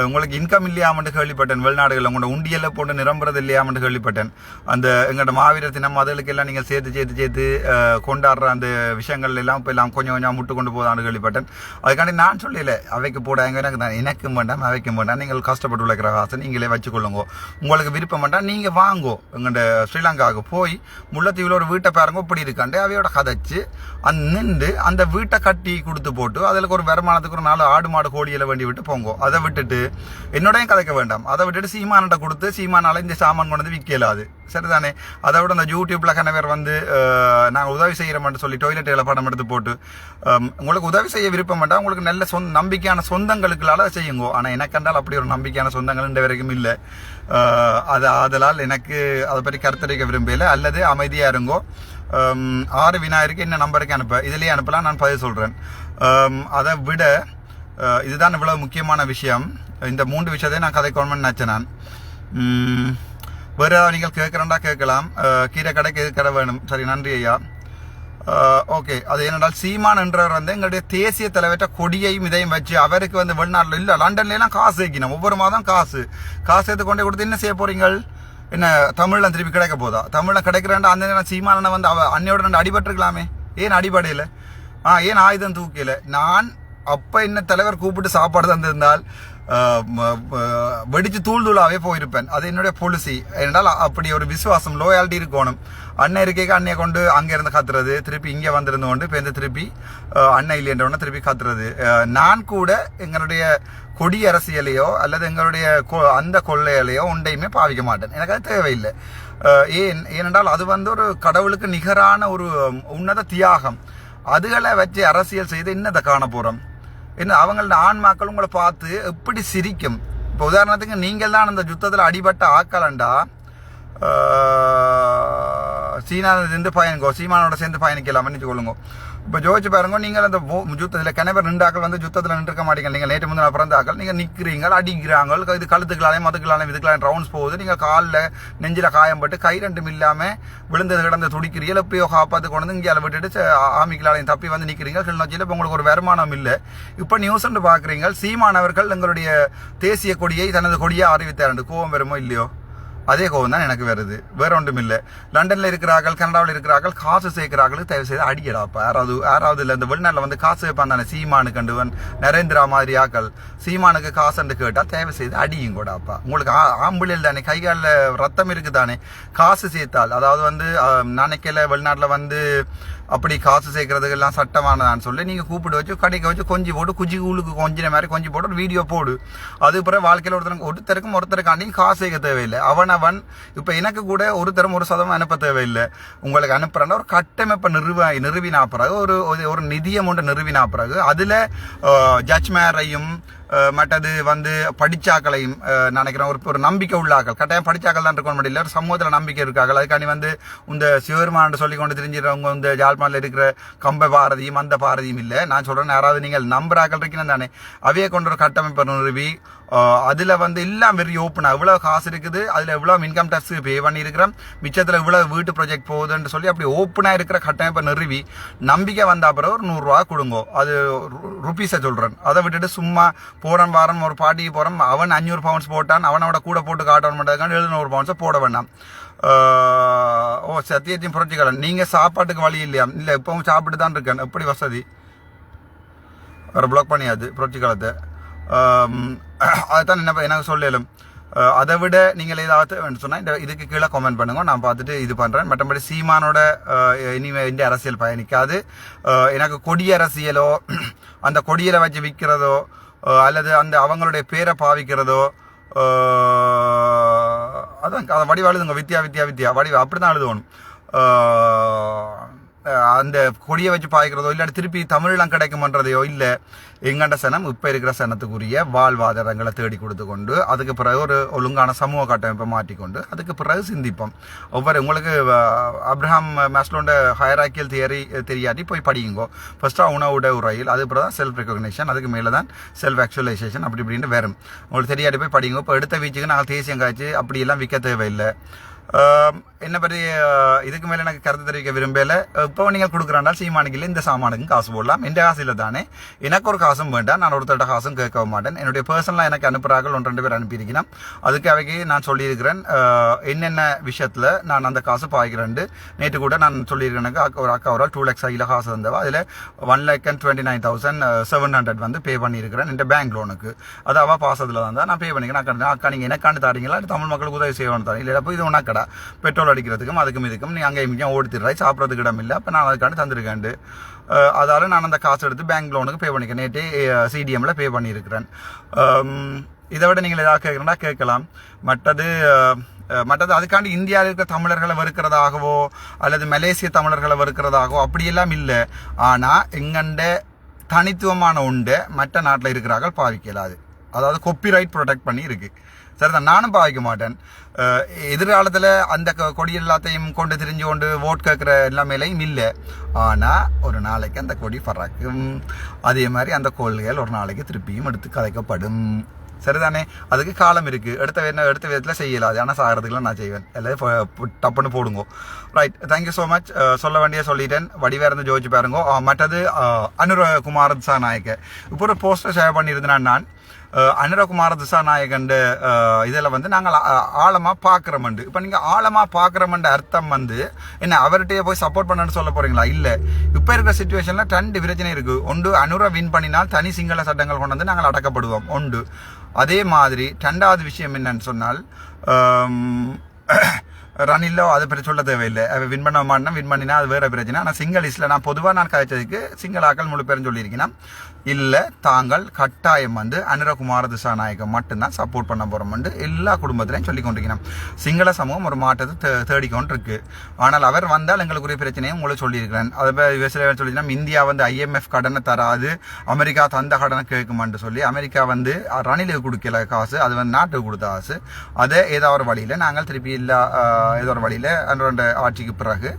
A: உங்களுக்கு இன்கம் இல்லையாமட்டு கேள்விப்பட்டேன். வெளிநாடுகளில் உங்களோட உண்டியலில் போட்டு நிரம்புறது இல்லையாமட்டு கேள்விப்பட்டேன். அந்த எங்களோட மாவீரர் தினம் அதுகளுக்கெல்லாம் நீங்கள் சேர்த்து கொண்டாடுற அந்த விஷயங்கள் எல்லாம் இப்போ எல்லாம் கொஞ்சம் கொஞ்சம் முட்டு கொண்டு போதான்னு கேள்விப்பட்டேன். அதுக்காண்டி நான் சொல்லல அவைக்கு போடாங்க எனக்கும் வேண்டாம் அவைக்கும் வேண்டாம். நீங்கள் கஷ்டப்பட்டு உழைக்கிற காசை நீங்களே வச்சுக்கொள்ளுங்க. உங்களுக்கு விருப்பம் வேண்டாம் நீங்கள் வாங்கோ. எங்கள்ட ஸ்ரீலங்காவுக்கு போய் முல்லைத்தீவில் ஒரு வீட்டை பாருங்க இப்படி இருக்காண்டு அவையோட கதைச்சு நின்று அந்த வீட்டை கட்டி கொடுத்து போட்டு அதில் ஒரு வருமானத்துக்கு ஒரு 4 ஆடு மாடு கோழியில் வேண்டி விட்டு போங்கோ. அதை விட்டுட்டு என்னோடையும் கதைக்க வேண்டாம். அதை விட்டுட்டு சீமான்கிட்ட கொடுத்து சீமானால இந்த சாமான் கொண்டு வந்து விற்கலாது. சரிதானே? அதை விட அந்த யூடியூப்ல கணவர் வந்து நாங்கள் உதவி செய்கிறோம்னு சொல்லி டொய்லெட்டுகளை படம் எடுத்து போட்டு உங்களுக்கு உதவி செய்ய விருப்பம் வேண்டாம். உங்களுக்கு நல்ல நம்பிக்கையான சொந்தங்களுக்குள்ளால செய்யுங்கோ. ஆனால் எனக்கு கண்டால் அப்படி ஒரு நம்பிக்கையான சொந்தங்கள் இந்த வரைக்கும் இல்லை. அதனால் எனக்கு அதை பற்றி கருத்தரிக்க விரும்பல. அல்லது அமைதியாக இருங்கோ. 6 விநாயகருக்கு என்ன நம்பருக்கு அனுப்ப இதுலேயே அனுப்பலாம். நான் பதில் சொல்கிறேன். அதை விட இதுதான் இவ்வளவு முக்கியமான விஷயம். இந்த 3 விஷயத்தையும் நான் கதைக்கணும்னு நினச்சேன். நான் வேறு ஏதாவது நீங்கள் கேட்குறேன்டா கேட்கலாம். கீரை கடைக்கு எது கடை வேணும்? சரி, நன்றி ஐயா. ஓகே, அது என்னென்றால் சீமான் என்றவர் வந்து எங்களுடைய தேசிய தலைவர்கிட்ட கொடியையும் இதையும் வச்சு அவருக்கு வந்து வெளிநாட்டில் இல்லை லண்டன்லாம் காசு வைக்கணும். ஒவ்வொரு மாதம் காசு எடுத்து கொண்டே கொடுத்து என்ன செய்ய போறீங்கள்? என்ன தமிழ்ல திருப்பி கிடைக்க போதா? தமிழ்ல கிடைக்கிறேன்டா அந்த நேரம் சீமான வந்து அன்னையோட 2 அடிபட்டுருக்கலாமே. ஏன் அடிபடையில்? ஏன் ஆயுதம் தூக்கல? நான் அப்போ என்ன தலைவர் கூப்பிட்டு சாப்பாடு தந்திருந்தால் வெடிச்சு தூளாவே போயிருப்பேன். அது என்னுடைய பொலிசி. என்றால் அப்படி ஒரு விசுவாசம் லோயாலிட்டி இருக்கணும். அண்ணன் இருக்க அண்ணையை கொண்டு அங்கே இருந்து கத்துறது, திருப்பி இங்கே வந்திருந்து கொண்டு இப்போ திருப்பி அண்ணன் இல்லைன்றவொன்னே திருப்பி கத்துறது. நான் கூட எங்களுடைய கொடி அரசியலையோ அல்லது எங்களுடைய அந்த கொள்ளையிலையோ ஒன்றையுமே பாவிக்க மாட்டேன். எனக்கு அது தேவையில்லை. ஏனென்றால் அது வந்து ஒரு கடவுளுக்கு நிகரான ஒரு உன்னத தியாகம். அதுகளை வச்சு அரசியல் செய்து என்னதை காண போகிறோம்? என்ன அவங்களோட ஆண்மாக்கள் உங்களை பார்த்து எப்படி சிரிக்கும்? இப்போ உதாரணத்துக்கு நீங்கள் தான் அந்த யுத்தத்தில் அடிபட்ட ஆக்கலண்டா சீனாவிலிருந்து சீமானோட சேர்ந்து பயணிக்கலாம் நினைச்சு கொள்ளுங்க. இப்போ ஜோதிச்சு பாருங்க, நீங்கள் அந்த யுத்தத்தில் கிணவர் நின்றாக்கள் வந்து யுத்தத்தில் நின்றுக்க மாட்டீங்க. நீங்கள் நேற்று முந்தின பிறந்தாக்கள் நீங்கள் நிற்கிறீங்க, அடிக்கிறாங்க. இது கழுத்துக்களாலையும் மதுக்களாலையும் இதுக்கெல்லாம் ரவுண்ட்ஸ் போகுது. நீங்கள் காலில் நெஞ்சில் காயம்பட்டு கை 2 இல்லாமல் விழுந்தது கிடந்த துடிக்கிறீங்க. எப்பயோ காப்பாற்று கொண்டு வந்து இங்கே விட்டுட்டு ஆமிக்களாலையும் தப்பி வந்து நிற்கிறீங்க. கிளிநொச்சியில் இப்போ உங்களுக்கு ஒரு வருமானம் இல்லை. இப்போ நியூஸ்ன்னு பார்க்குறீங்க, சீமானவர்கள் எங்களுடைய தேசிய கொடியை தனது கொடியாக அறிவித்தார். கோவம் வருமோ இல்லையோ? அதே கோவம் தான் எனக்கு வருது. வேற ஒன்றும் இல்லை. லண்டனில் இருக்கிறார்கள், கனடாவில் இருக்கிறார்கள், காசு சேர்க்கிறார்கள். தயவு செய்து அடிக்கடாப்பா. யாராவது இல்லை இந்த வெளிநாட்டில் வந்து காசு வைப்பான் தானே. சீமானு கண்டுவன் நரேந்திரா மாதிரி ஆக்கள் சீமானுக்கு காசுன்னு கேட்டால் தயவு செய்து அடியும் கூடாப்பா. உங்களுக்கு ஆம்புலில் தானே, கைகாலில் ரத்தம் இருக்குது தானே. காசு சேர்த்தால் அதாவது வந்து நினைக்கல வெளிநாட்டில் வந்து அப்படி காசு சேர்க்கறதுக்கெல்லாம் சட்டமானதான்னு சொல்லி நீங்கள் கூப்பிட்டு வச்சு கடைக்கு வச்சு கொஞ்சி போட்டு குஜி ஊளுக்கு கொஞ்சின மாதிரி கொஞ்சி போட்டு ஒரு வீடியோ போடு. அது பிறகு வாழ்க்கையில் ஒருத்தருக்காண்டி காசு சேர்க்க தேவையில்லை. அவன் இப்போ எனக்கு கூட ஒருத்தரும் 1% அனுப்ப தேவையில்லை. உங்களுக்கு அனுப்புறேன்னா ஒரு கட்டமைப்பை நிறுவினா பிறகு ஒரு நிதியம் ஒன்று நிறுவினா பிறகு அதில் ஜட்ஜ்மேரையும் மற்றது வந்து படிச்சாக்களையும் நினைக்கிறேன் ஒரு நம்பிக்கை உள்ளாக்கள் கட்டாயம் படிச்சாக்கள் தான் இருக்க முடியல. ஒரு சமூகத்தில் நம்பிக்கை இருக்கார்கள். அதுக்காண்டி வந்து இந்த சிவருமான் சொல்லி கொண்டு தெரிஞ்சிடறவங்க இந்த ஜாழ்ப்பாணத்தில் இருக்கிற கம்ப பாரதியும் அந்த பாரதியும் இல்லை. நான் சொல்கிறேன், யாராவது நீங்கள் நம்புறாக்கள் இருக்கணும் தானே, அவையை கொண்டு ஒரு கட்டமைப்பை நிறுவி அதில் வந்து எல்லாம் வெரி ஓப்பனாக எவ்வளோ காசு இருக்குது, அதில் எவ்வளோ இன்கம் டேக்ஸ் பே பண்ணியிருக்கிறோம், மிச்சத்தில் இவ்வளோ வீட்டு ப்ராஜெக்ட் போகுதுன்னு சொல்லி அப்படி ஓப்பனாக இருக்கிற கட்டமைப்பை நிறுவி நம்பிக்கை வந்த அப்புறம் ஒரு 100 ரூபா கொடுங்கோ. அது ருபீஸை சொல்கிறேன். அதை விட்டுட்டு சும்மா போகிறோம் வாரம் ஒரு பாட்டிக்கு போகிறோம், அவன் 500 பவுண்ட்ஸ் போட்டான், அவனோட கூட போட்டு காட்டணும் பண்ணுறதுக்கான 700 பவுண்ட்ஸை போட வேண்டாம். சத்தியத்தையும் புரட்சிக்கலாம். நீங்கள் சாப்பாட்டுக்கு வழி இல்லையா? இல்லை, இப்பவும் சாப்பிட்டு தான் இருக்கேன். எப்படி வசதி வேறு பிளாக் பண்ணியாது புரட்சி காலத்தை. அதுதான் என்ன எனக்கு சொல்லலும். அதை விட நீங்கள் ஏதாவது சொன்னால் இதுக்கு கீழே கமெண்ட் பண்ணுங்க, நான் பார்த்துட்டு இது பண்ணுறேன். மற்றபடி சீமானோட இனிமே இந்த அரசியல் பயணிக்காது. எனக்கு கொடி அரசியலோ அந்த கொடியில் வச்சு விற்கிறதோ அல்லது அந்த அவங்களுடைய பேரை பாவிக்கிறதோ அதான் அதை வடிவா எழுதுங்க. வித்யா வடிவா அப்படி தான் எழுதுவோம். அந்த கொடியை வச்சு பாய்க்கிறதோ இல்லாட்டி திருப்பி தமிழ்லாம் கிடைக்குமன்றதையோ இல்லை. எங்கண்ட சனம் இப்போ இருக்கிற சனத்துக்குரிய வாழ்வாதாரங்களை தேடி கொடுத்து கொண்டு அதுக்கு பிறகு ஒரு ஒழுங்கான சமூக கட்டமைப்பை மாற்றிக்கொண்டு அதுக்கு பிறகு சிந்திப்போம். ஒவ்வொரு உங்களுக்கு அப்ரஹாம் மேஸ்லோட ஹயராக்கியல் தியரி தெரியாட்டி போய் படியுங்கோ. ஃபர்ஸ்ட்டாக உணவுட உரையில், அது பிறகு தான் செல்ஃப் ரெகக்னிஷன், அதுக்கு மேலே தான் செல்ஃப் ஆக்சுவலைசேஷன், அப்படி இப்படின்னு வரும். உங்களுக்கு தெரியாட்டி போய் படிங்க. இப்போ எடுத்த வீச்சுக்கு நாங்கள் தேசியம் காய்ச்சி அப்படியெல்லாம் விற்க தேவையில்லை. என்ன பற்றி இதுக்கு மேலே எனக்கு கருத்து தெரிவிக்க விரும்பல. இப்போ நீங்கள் கொடுக்குறாண்டால் சீமானுக்கு இல்லை, இந்த சாமானுக்கும் காசு போடலாம். எந்த காசு இல்லை தானே, எனக்கு ஒரு காசும் வேண்டாம், நான் ஒருத்தர்கிட்ட காசும் கேட்க மாட்டேன். என்னுடைய பர்சனலாக எனக்கு அனுப்புகிறார்கள் 1-2 பேர் அனுப்பியிருக்கிறேன். அதுக்கு அவைக்கு நான் சொல்லியிருக்கிறேன் என்னென்ன விஷயத்தில் நான் அந்த காசு பாய்க்கிறேன். நேற்று கூட நான் சொல்லியிருக்கேன், எனக்கு ஒரு அக்கா ஒரு 2 lakhs கையில் காசு தந்தவா, அதில் 1,29,700 வந்து பே பண்ணியிருக்கிறேன் இந்த பேங்க் லோனுக்கு. அது அவள் பாசத்தில் தான் நான் பே பண்ணிக்கிறேன். அக்கா நீங்கள் எனக்காண்டு தாரீங்களா, தமிழ் மக்களுக்கு உதவி செய்யணும் தாரீங்க, இல்லை போய் இது ஒன்றா கடை பெட்ரோல் அடிக்கிறதுக்கும் அதுக்கும் இதுக்கும் நீ அங்கே இங்கேயும் ஓடித்துறாய், சாப்பிட்றதுக்கு இடம் இல்லை. அப்போ நான் அதுக்காண்டி தந்திருக்கேன். அதால் நான் அந்த காசு எடுத்து பேங்க் லோனுக்கு பே பண்ணிக்கிறேன். நேற்றே சிடிஎம்மில் பே பண்ணியிருக்கிறேன். இதை விட நீங்கள் எதாவது கேட்குறேன்னா கேட்கலாம். மற்றது அதுக்காண்டி இந்தியாவில் இருக்கிற தமிழர்களை வெறுக்கிறதாகவோ அல்லது மலேசிய தமிழர்களை வெறுக்கிறதாகவோ அப்படியெல்லாம் இல்லை. ஆனால் எங்கண்ட தனித்துவமான உண்டை மற்ற நாட்டில் இருக்கிறார்கள் பாவிக்கலாது. அதாவது காப்பிரைட் ப்ரொடெக்ட் பண்ணி இருக்குது. சரிதான், நானும் பாவிக்க மாட்டேன். எதிர்காலத்தில் அந்த கொடி எல்லாத்தையும் கொண்டு திரிஞ்சு கொண்டு ஓட் கேட்குற எல்லாமேலையும் இல்லை. ஆனால் ஒரு நாளைக்கு அந்த கொடி பறக்கும். அதே மாதிரி அந்த கொள்கைகள் ஒரு நாளைக்கு திருப்பியும் எடுத்து கதைக்கப்படும். சரிதானே, அதுக்கு காலம் இருக்குது. எடுத்த விதத்தில் செய்யலாது. ஆனால் சாகிறதுக்குலாம் நான் செய்வேன். எல்லாரும் டப்புன்னு போடுங்கோ. Right, thank you so much. சொல்ல வேண்டிய சொல்லிட்டேன். வடிவாக இருந்து ஜோதிச்சு பாருங்கோ. மற்றது அனுரகுமார திசாநாயக்க இப்போ ஒரு போஸ்டர் ஷேர் பண்ணியிருந்தேன் நான். அனுரகுமார திசாநாயகன் இதில் வந்து நாங்கள் ஆழமாக பார்க்குறோம்ண்டு. இப்போ நீங்கள் ஆழமாக பார்க்குறோம்ன்ற அர்த்தம் வந்து என்ன அவர்கிட்டயே போய் சப்போர்ட் பண்ணணும்னு சொல்ல போகிறீங்களா? இல்லை. இப்போ இருக்கிற சிச்சுவேஷனில் 2 பிரச்சனை இருக்குது. ஒன்று, அனுர வின் பண்ணினால் தனி சிங்கள சட்டங்கள் கொண்டு வந்து நாங்கள் அடக்கப்படுவோம். ஒன்று. அதே மாதிரி 2வது விஷயம் என்னன்னு சொன்னால் ரனிலோ அதை பற்றி சொல்ல தேவையில்லை. வின் பண்ண மாட்டேன்னா வின் பண்ணினா அது வேறு பிரச்சனை. ஆனால் சிங்களீஸில் நான் பொதுவாக நான் கதைச்சதுக்கு சிங்களாக்கள் முழு பேரும் சொல்லியிருக்கேன், இல்லை தாங்கள் கட்டாயம் வந்து அனுரகுமார திசாநாயகம் மட்டும்தான் சப்போர்ட் பண்ண போகிறோம்னு எல்லா குடும்பத்திலையும் சொல்லி கொண்டிருக்கிறோம். சிங்கள சமூகம் ஒரு மாற்றத்தை தேடிக்கொண்டு இருக்கு. ஆனால் அவர் வந்தால் எங்களுக்குரிய பிரச்சனையும் உங்களுக்கு சொல்லியிருக்கிறேன். அதை சில சொல்லிங்கன்னா இந்தியா வந்து IMF கடனை தராது, அமெரிக்கா தந்த கடனை கேட்குமான்னு சொல்லி அமெரிக்கா வந்து ரணிலுக்கு கொடுக்கல காசு, அது வந்து நாட்டுக்கு கொடுத்த காசு. அதை ஏதோ ஒரு வழியில் நாங்கள் திருப்பி ஏதோ ஒரு வழியில் அந்த ஆட்சிக்கு பிறகு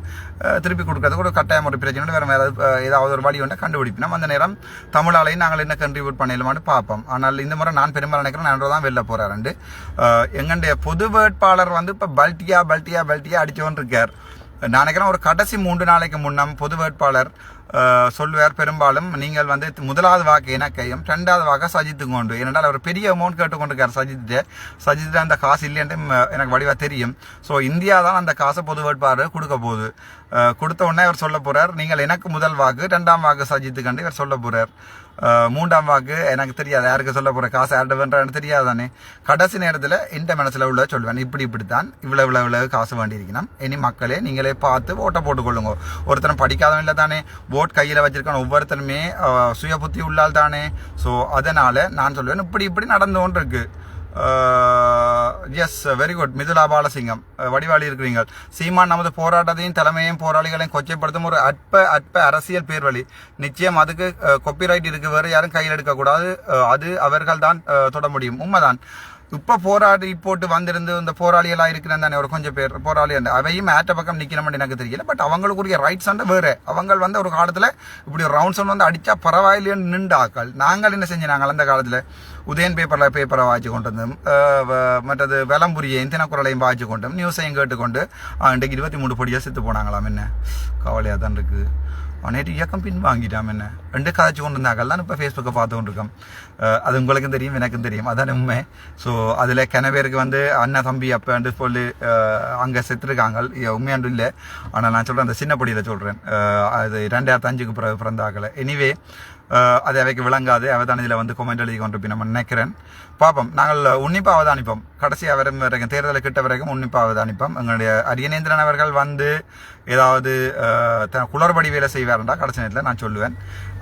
A: திருப்பி கொடுக்கறதுக்கு ஒரு கட்டாயம் ஒரு பிரச்சனை வேறு ஏதாவது ஒரு வழி ஒன்றை கண்டுபிடிப்பினோம். அந்த நேரம் தமிழாலையும் நாங்கள் என்ன கண்ட்ரிபியூட் பண்ணிடலாமான்னு பார்ப்போம். ஆனால் இந்த முறை நான் பெரும்பாலும் நினைக்கிறேன் நான் தான் வெளில போகிறாருண்டு. எங்களுடைய பொது வேட்பாளர் வந்து இப்போ பல்ட்டியா அடிச்சவன் இருக்கார். நான் நினைக்கிறேன் ஒரு கடைசி 3 நாளைக்கு முன்னம் பொது வேட்பாளர் சொல்லுவார், பெரும்பாலும் நீங்கள் வந்து 1வது வாக்கு எனக்கையும் 2வது வாக்கு சஜித்துக்கு கொண்டு. ஏனென்றால் அவர் பெரிய அமௌண்ட் கேட்டுக்கொண்டிருக்கார் சஜித்து அந்த காசு இல்லைன்ட்டு எனக்கு வடிவாக தெரியும். ஸோ இந்தியா தான் அந்த காசை பொது வேட்பாளர் கொடுக்க போகுது. கொடுத்த உடனே அவர் சொல்ல போகிறார், நீங்கள் எனக்கு 1 வாக்கு 2ஆம் வாக்கு சஜித்துக்கண்டு இவர் சொல்ல போகிறார். 3ஆம் வாக்கு எனக்கு தெரியாது, யாருக்கு சொல்ல போகிற காசு யார்கிட்ட வேண்டான்னு தெரியாது தானே. கடைசி நேரத்தில் இந்த மனசில் உள்ள சொல்வேன், இப்படித்தான் இவ்வளவு காசு வேண்டியிருக்கணும். இனி மக்களே நீங்களே பார்த்து ஓட்டை போட்டுக்கொள்ளுங்க. ஒருத்தரும் படிக்காதவன் இல்லை தானே, ஓட் கையில் வச்சிருக்கான ஒவ்வொருத்தருமே சுய புத்தி உள்ளால் தானே. ஸோ அதனால் நான் சொல்லுவேன், இப்படி நடந்து கொண்டு இருக்கு. Yes, very good. Mithula Balasingam வடிவாளி இருக்கிறீங்க. சீமான் நமது போராட்டத்தையும் தலைமையும் போராளிகளையும் கொச்சைப்படுத்தும் ஒரு அற்ப அரசியல் பேர்வழி. நிச்சயம் அதுக்கு காப்பிரைட் இருக்கு, வேறு யாரும் கையில் எடுக்கக்கூடாது. அது அவர்கள் தான் தொட முடியும். உண்மைதான். இப்போ போராடி போட்டு வந்திருந்து இந்த போராளிகளாக இருக்கிறேன் தானே ஒரு கொஞ்சம் பேர் போராளி அவையும் மேட்ட பக்கம் நிற்கணும்னு எனக்கு தெரியல. பட் அவங்களுக்குரிய ரைட்ஸ் வந்து வேறு. அவங்க வந்து ஒரு காலத்தில் இப்படி ஒரு ரவுண்ட்ஸ் வந்து அடித்தா பரவாயில்லைன்னு நின்றாக்கள். நாங்கள் என்ன செஞ்சாங்க அந்த காலத்தில் உதயன் பேப்பரை வாய்ச்சி கொண்டு வந்தோம், மற்றது விளம்புரியையும் தினக்குரலையும் வாய்ச்சி கொண்டோம், நியூஸையும் கேட்டுக்கொண்டு இன்றைக்கு 23 பொடியாக செத்து போனாங்களாம். என்ன கவலையாக தான் இருக்குது. நேற்று இயக்கம் பின் வாங்கிட்டாம். என்ன 2 கதைச்சு கொண்டு இருந்தாக்கள் தான் இப்போ ஃபேஸ்புக்கை பார்த்து கொண்டிருக்கோம். அது உங்களுக்கும் தெரியும் எனக்கும் தெரியும், அதான் உண்மை. ஸோ அதில் கிணவேருக்கு வந்து அண்ணன் தம்பி அப்போண்டு சொல்லி அங்கே செத்துருக்காங்க. உண்மையாண்டு இல்லை, ஆனால் நான் சொல்கிறேன் அந்த சின்ன பொடியில் சொல்கிறேன். அது 2005க்கு பிறந்தாக்கலை. எனிவே அது அவைக்கு விளங்காது. அவதான் இதில் வந்து கொமெண்ட் எழுதி கொண்டு நம்ம நினைக்கிறேன். பார்ப்போம், நாங்கள் உன்னிப்பாக அவதானிப்போம். கடைசியாக வரைக்கும் தேர்தலை கிட்ட வரைக்கும் உன்னிப்பாக அவதானிப்போம். எங்களுடைய அரியநேந்திரன் அவர்கள் வந்து ஏதாவது குளறுபடி வேலை செய்வார்ன்றா கடைசி நேரத்தில் நான் சொல்லுவேன்.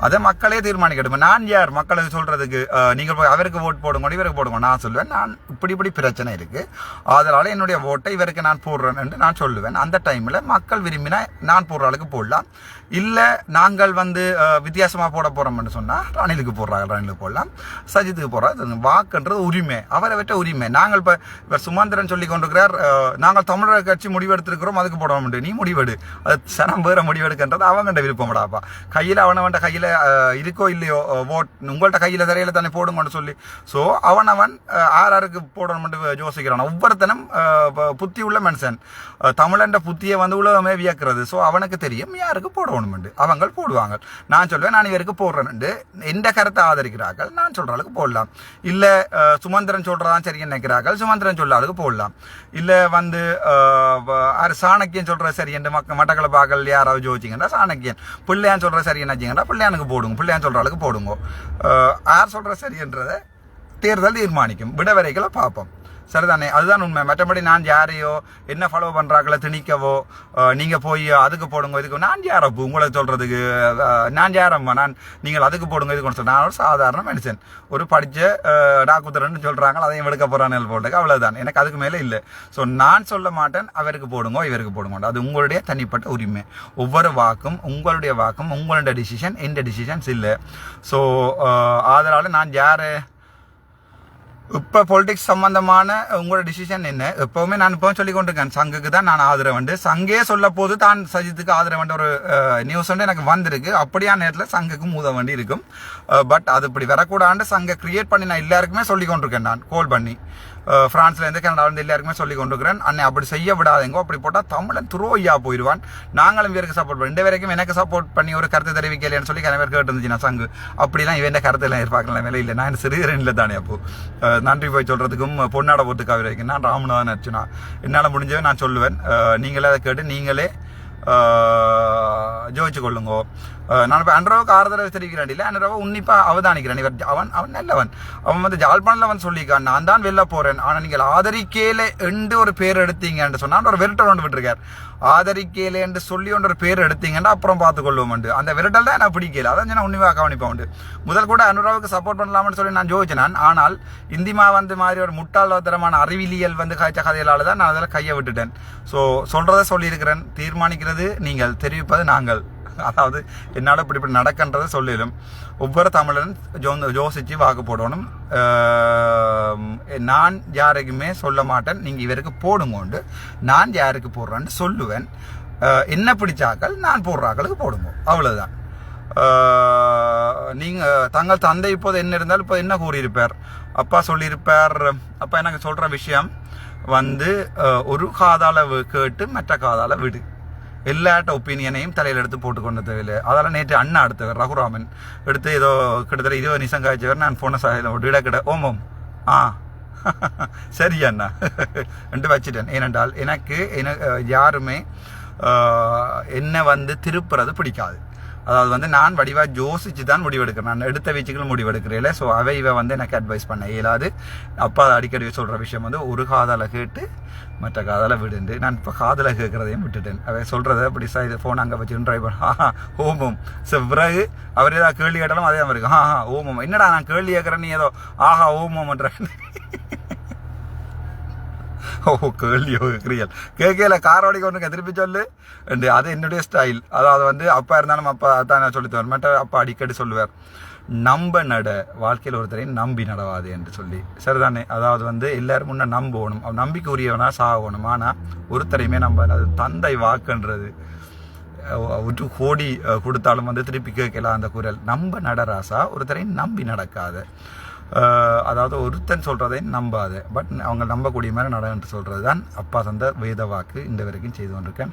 A: அதை மக்களே தீர்மானிக்கட்டும். நான் யார் மக்களுக்கு சொல்கிறதுக்கு? நீங்கள் போய் அவருக்கு ஓட் போடுங்க இவருக்கு போடுங்க நான் சொல்லுவேன். நான் இப்படி பிரச்சனை இருக்குது, அதனால் என்னுடைய ஓட்டை இவருக்கு நான் போடுறேன் என்று நான் சொல்லுவேன். அந்த டைமில் மக்கள் விரும்பினா நான் போடுற ஆளுக்கு போடலாம். இல்லை நாங்கள் வந்து வித்தியாசமாக போட போகிறோம்னு சொன்னால் ரணிலுக்கு போடுறாங்க, ரணிலுக்கு போடலாம், சஜித்துக்கு போடுறாங்க. வாக்குன்றது உரிமை, அவரை விட்ட உரிமை. நாங்கள் இப்போ இவர் சுமந்திரன் சொல்லி கொண்டிருக்கிறார், நாங்கள் தமிழர் கட்சி முடிவெடுத்திருக்கிறோம் அதுக்கு போட முடியும். நீ முடிவெடு, அது சனம் வேற முடிவெடுக்கின்றது அவங்கள்ட்ட விருப்பப்படாப்பா. கையில் அவனவன்ட்ட கையில் இருக்கோ இல்லையோ ஓட் உங்கள்கிட்ட கையில் தரையில் தானே போடுங்கன்னு சொல்லி. ஸோ அவனவன் யாருக்கு போடணும்னு யோசிக்கிறான். ஒவ்வொருத்தனும் புத்தி உள்ள மனுஷன். தமிழன்ற புத்தியை வந்து உலகமே வியக்கிறது. ஸோ அவனுக்கு தெரியும் யாருக்கு போடணும்னு. அவங்க போடுவாங்க. நான் சொல்வேன் நான் இவருக்கு போடுறேன்னு. எந்த கருத்தை ஆதரிக்கிறார்கள் நான் சொல்ற அளவுக்கு போடலாம். இல்லை சுமந்திரன் சொல்றதான் சரி நினைக்கிறார்கள், சுமந்திரன் சொல்ல அளவுக்கு போடலாம். இல்லை வந்து சாணக்கியன் சொல்ற சரி என்று மட்டக்களப்பாக்கள் யாராவது யோசிச்சிங்கன்னா சாணக்கியன், பிள்ளையான் சொல்ற சரி என்னச்சிங்கன்னா பிள்ளையானுக்கு போடுங்க, பிள்ளையான் சொல்ற அளவுக்கு போடுங்க. யார் சொல்ற சரியன்றதை தேர்தல் தீர்மானிக்கும். விட வரைகளை பார்ப்போம். சரிதானே? அதுதான் உண்மை. மற்றபடி நான் யாரையோ என்ன ஃபாலோ பண்ணுறாக்களை திணிக்கவோ நீங்கள் போய் அதுக்கு போடுங்க இதுக்கு நான் யாரப்போ உங்களை சொல்கிறதுக்கு நான் யாரம்மா நீங்கள் அதுக்கு போடுங்க இதுக்கு சொல்கிறேன். நான் ஒரு சாதாரண மனுஷன், ஒரு படித்த டாக்குத்தரன்னு சொல்கிறாங்க, அதையும் எடுக்க போகிறான்னு போட்டுக்கு அவ்வளோதான். எனக்கு அதுக்கு மேலே இல்லை. ஸோ நான் சொல்ல மாட்டேன் அவருக்கு போடுங்க இவருக்கு போடுங்க, அது உங்களுடைய தனிப்பட்ட உரிமை. ஒவ்வொரு வாக்கும் உங்களுடைய வாக்கும் உங்களுடைய டிசிஷன், எந்த டிசிஷன்ஸ் இல்லை. ஸோ அதனால் நான் யார் இப்போ பொலிட்டிக்ஸ் சம்பந்தமான உங்களோட டிசிஷன் என்ன? எப்பவுமே நான் இப்போ சொல்லி கொண்டிருக்கேன், சங்குக்கு தான் நான் ஆதரவு. சங்கே சொல்ல போது தான் சஜித்துக்கு ஆதரவு ஒரு நியூஸ் வந்து எனக்கு வந்திருக்கு. அப்படியான நேரத்தில் சங்குக்கு மூத வேண்டி இருக்கும். பட் அது இப்படி வரக்கூடாது சங்கை கிரியேட் பண்ணி நான் எல்லாருக்குமே சொல்லி கொண்டிருக்கேன். நான் கால் பண்ணி பிரான்ஸ்லேருந்து கனடாவிலேருந்து எல்லாருக்குமே சொல்லி கொண்டிருக்கிறேன், அண்ணே அப்படி செய்ய விடாதேங்கோ, அப்படி போட்டால் தமிழன் துரோகியா போயிடுவான். நாங்களும் இவருக்கு சப்போர்ட் பண்ணி இந்த வரைக்கும் எனக்கு சப்போர்ட் பண்ணி ஒரு கருத்து தெரிவிக்கலைன்னு சொல்லி கனவேர் கேட்டு இருந்துச்சு. நான் சங்கு அப்படிலாம் இவன் கருத்தெல்லாம் எதிர்பார்க்கலாம் வேலை இல்லை. நான் சிறுகிறேன் இல்லை தானே. அப்போ நன்றி போய் சொல்கிறதுக்கும் பொன்னாட போத்துக்காக வரைக்கும் நான் ராமநாதன் அர்ச்சுனா என்னால் முடிஞ்சவே நான் சொல்லுவேன். நீங்களே அதை கேட்டு நீங்களே ஜோதிச்சு கொள்ளுங்கோ. நான் இப்போ அன்றாவுக்கு ஆறுதல் தெரிவிக்கிறேன் இல்லை, அன்றாவை உன்னிப்பாக அவதானிக்கிறேன். இவர் அவன் நல்லவன். அவன் வந்து ஜாழ்ப்பாணில் அவன் சொல்லிக்கான் நான் தான் வெளில போகிறேன், ஆனால் நீங்கள் ஆதரிக்கையில என்று ஒரு பேர் எடுத்தீங்கன்னு சொன்னால் ஒரு விரட்டல் ஒன்று விட்டுருக்கார். ஆதரிக்கையில என்று சொல்லி ஒன்று ஒரு பேர் எடுத்தீங்கன்னா அப்புறம் பார்த்துக்கொள்வோம். அந்த விரட்டல் தான் நான் பிடிக்கல, அதான் நான் உன்னிப்பாக கவனிப்பேன். முதல் கூட அனுராவுக்கு சப்போர்ட் பண்ணலாம்னு சொல்லி நான் யோசிச்சேன். ஆனால் இந்திமா வந்து மாதிரி ஒரு முட்டாள்தரமான அறிவியல் வந்து காய்ச்ச கதைகளால் தான் நான் அதில் கையை விட்டுட்டேன். ஸோ சொல்கிறத சொல்லியிருக்கிறேன், தீர்மானிக்கிறது நீங்கள், தெரிவிப்பது நாங்கள். அதாவது என்னால் இப்படி நடக்கின்றதை சொல்லிடும். ஒவ்வொரு தமிழன் யோசித்து வாக்கு போடணும். நான் யாருக்குமே சொல்ல மாட்டேன் நீங்கள் இவருக்கு போடுங்கோண்டு, நான் யாருக்கு போடுறேன்னு சொல்லுவேன். என்ன பிடிச்சாக்கள் நான் போடுறாக்களுக்கு போடுங்க, அவ்வளோதான். நீங்கள் தங்கள் தந்தை இப்போது என்ன இருந்தாலும் இப்போ என்ன கூறியிருப்பார், அப்பா சொல்லியிருப்பார். அப்பா எனக்கு சொல்கிற விஷயம் வந்து ஒரு காதால கேட்டு மற்ற காதால விடு, எல்லாட்ட ஒப்பீனியனையும் தலையில் எடுத்து போட்டுக்கொண்டு தேவையில்லை. அதெல்லாம் நேற்று அண்ணா எடுத்தவர் ரகுராமன் எடுத்து ஏதோ கிட்டத்தட்ட 20 நிமிஷம் காய்ச்சவர். நான் போன சாலையில் விட கிட ஓமம் சரி அண்ணா என்று வச்சுட்டேன். ஏனென்றால் எனக்கு யாருமே என்னை வந்து திருப்புறது பிடிக்காது. அதாவது வந்து நான் வடிவாக யோசிச்சு தான் முடிவெடுக்கிறேன், நான் எடுத்த வீச்சுக்கள் முடிவெடுக்கிறேன். ஸோ இவ வந்து எனக்கு அட்வைஸ் பண்ண இயலாது. அப்பா அடிக்கடி சொல்கிற விஷயம் வந்து ஒரு காதால கேட்டு மற்ற காதால விடுண்டு. நான் இப்போ காதலை கேட்குறதையும் விட்டுட்டேன். அவ சொல்கிறத அப்படி இது ஃபோன் அங்கே வச்சுன்னு ட்ரை பண்ண ஓமம். ஸோ பிறகு அவர் ஏதாவது கேள்வி கேட்டாலும் அதே மாதிரி இருக்கும். ஓமம் என்னடா நான் கேள்வி கேட்குறேன் நீ ஏதோ ஓமம்ன்ற. ஓ கேள்வியோ கிரியல் கேட்கல கார் ஓடி கொண்டு திருப்பி சொல்லு அது என்னுடைய ஸ்டைல். அதாவது வந்து அப்பா இருந்தாலும் அப்பா தான் நான் சொல்லி தருவேன். மற்ற அப்பா அடிக்கடி சொல்லுவார், நம்ப நட வாழ்க்கையில் ஒருத்தரையும் நம்பி நடவாது என்று சொல்லி. சரிதானே? அதாவது வந்து எல்லாரும் முன்ன நம்பணும், நம்பிக்கை உரியவனா சாகணும். ஆனால் ஒருத்தரையுமே நம்ப அது தந்தை வாக்குன்றது ஒரு கோடி கொடுத்தாலும் வந்து திருப்பி கேட்கலாம் அந்த குரல். நம்ப நடராசா, ஒருத்தரையும் நம்பி நடக்காத. அதாவது ஒருத்தன் சொல்கிறதையும் நம்பாத, பட் அவங்க நம்பக்கூடிய மாதிரி நடன்னு சொல்கிறது தான் அப்பா தந்த வேத வாக்கு இந்த வரைக்கும் செய்து கொண்டிருக்கேன்.